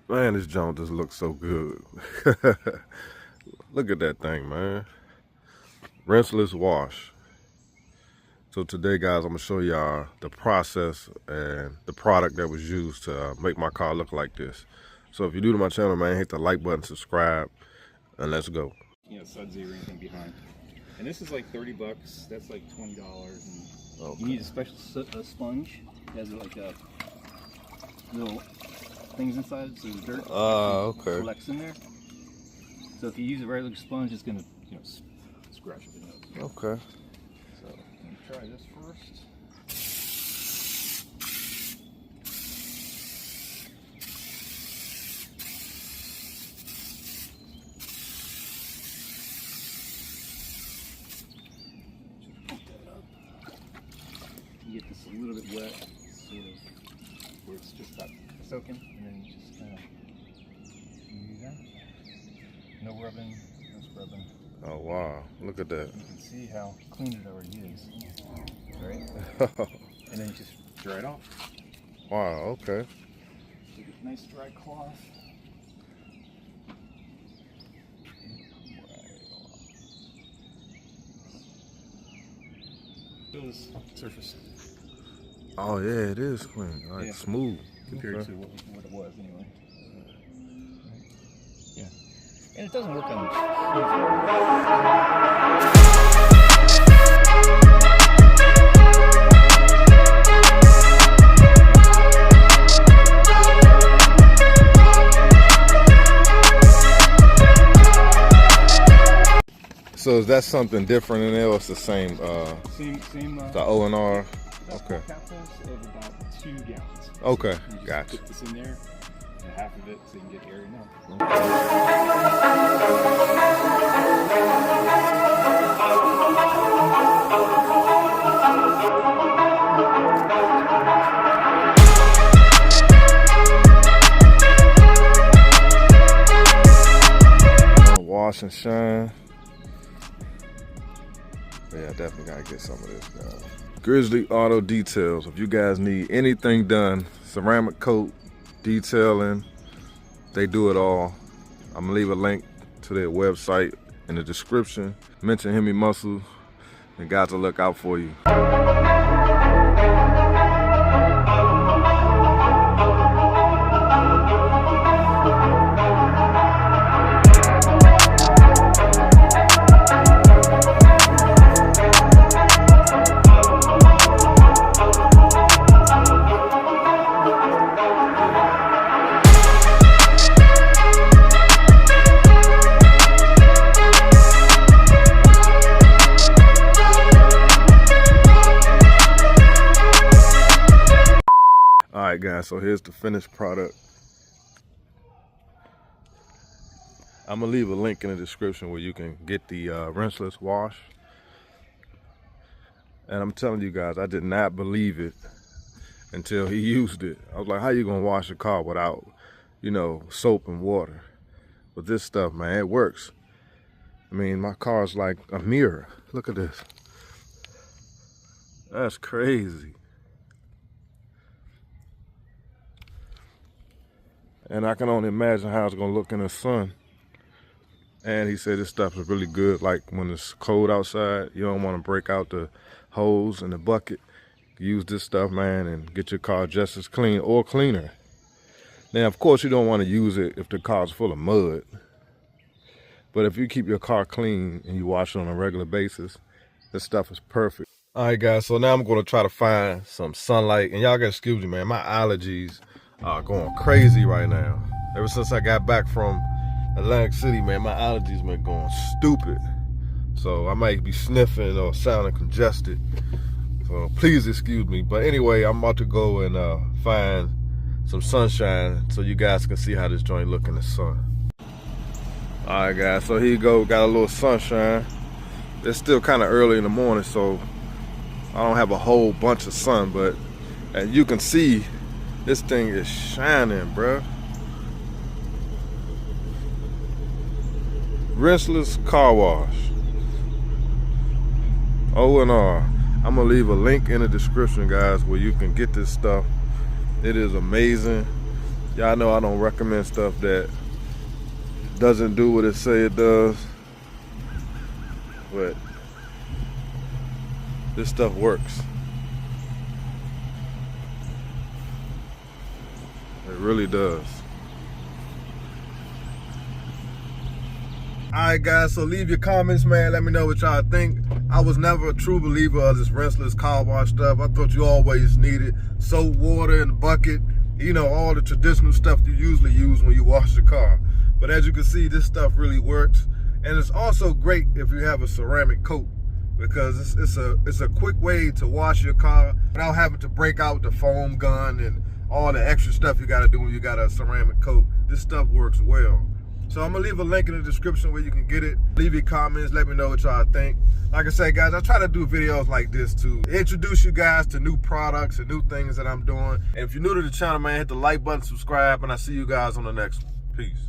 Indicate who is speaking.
Speaker 1: Man, this junk just looks so good. Look at that thing, man. Rinseless wash. So today, guys, I'm gonna show y'all the process and the product that was used to make my car look like this. So if you're new to my channel, man, hit the like button, subscribe, and let's go.
Speaker 2: Sudsy or anything behind. And this is like 30 bucks. That's like $20. And
Speaker 1: Okay.
Speaker 2: you need a special sponge. It has like a little things inside, so the dirt
Speaker 1: Okay.
Speaker 2: collects in there. So if you use a regular sponge, it's gonna, scratch your nose.
Speaker 1: Okay.
Speaker 2: So let me try this first. Just pump that up. You get this a little bit wet, sort of, where it's just got soaking, and then you just kind of use that. No rubbing, no scrubbing.
Speaker 1: Oh wow, look at that.
Speaker 2: You can see how clean it already is, right? And then you just dry it off.
Speaker 1: Wow, okay.
Speaker 2: Take a nice dry cloth. Feel this surface.
Speaker 1: Oh yeah, it is clean, like
Speaker 2: Yeah.
Speaker 1: smooth.
Speaker 2: Compared to what it was anyway. Yeah. And it doesn't look
Speaker 1: So is that something different in there, or it's the same?
Speaker 2: same
Speaker 1: The O and R. Okay.
Speaker 2: capsules of about 2 gallons.
Speaker 1: Okay,
Speaker 2: You just
Speaker 1: gotcha.
Speaker 2: put this in there, and half of it so you can get air in there.
Speaker 1: Wash and shine. Yeah, I definitely gotta get some of this, guys. Grizzly Auto Details. If you guys need anything done, ceramic coat, detailing, they do it all. I'm gonna leave a link to their website in the description. Mention Hemi Muscle, and guys will look out for you. Alright guys, so here's the finished product. I'm gonna leave a link in the description where you can get the rinseless wash. And I'm telling you guys, I did not believe it until he used it. I was like, how you gonna wash a car without, soap and water? But this stuff, man, it works. I mean, my car's like a mirror. Look at this. That's crazy. And I can only imagine how it's gonna look in the sun. And he said this stuff is really good, like when it's cold outside, you don't wanna break out the hose in the bucket. Use this stuff, man, and get your car just as clean or cleaner. Now, of course, you don't wanna use it if the car's full of mud. But if you keep your car clean and you wash it on a regular basis, this stuff is perfect. All right, guys, so now I'm gonna try to find some sunlight. And y'all gotta excuse me, man, my allergies are going crazy right now. Ever since I got back from Atlantic City, man, my allergies been going stupid. So I might be sniffing or sounding congested. So please excuse me. But anyway, I'm about to go and find some sunshine so you guys can see how this joint look in the sun. All right, guys, so here you go. Got a little sunshine. It's still kind of early in the morning, so I don't have a whole bunch of sun, but as you can see, this thing is shining, bruh. Rinseless car wash. O&R. I'm gonna leave a link in the description, guys, where you can get this stuff. It is amazing. Y'all know I don't recommend stuff that doesn't do what it say it does, but this stuff works. It really does. Alright guys, so leave your comments, man. Let me know what y'all think. I was never a true believer of this rinseless car wash stuff. I thought you always needed soap, water, and a bucket. You know, all the traditional stuff you usually use when you wash your car. But as you can see, this stuff really works. And it's also great if you have a ceramic coat, because it's a quick way to wash your car without having to break out the foam gun and all the extra stuff you gotta do when you got a ceramic coat. This stuff works well. So I'm gonna leave a link in the description where you can get it. Leave your comments, let me know what y'all think. Like I said, guys, I try to do videos like this to introduce you guys to new products and new things that I'm doing. And if you're new to the channel, man, hit the like button, subscribe, and I'll see you guys on the next one. Peace.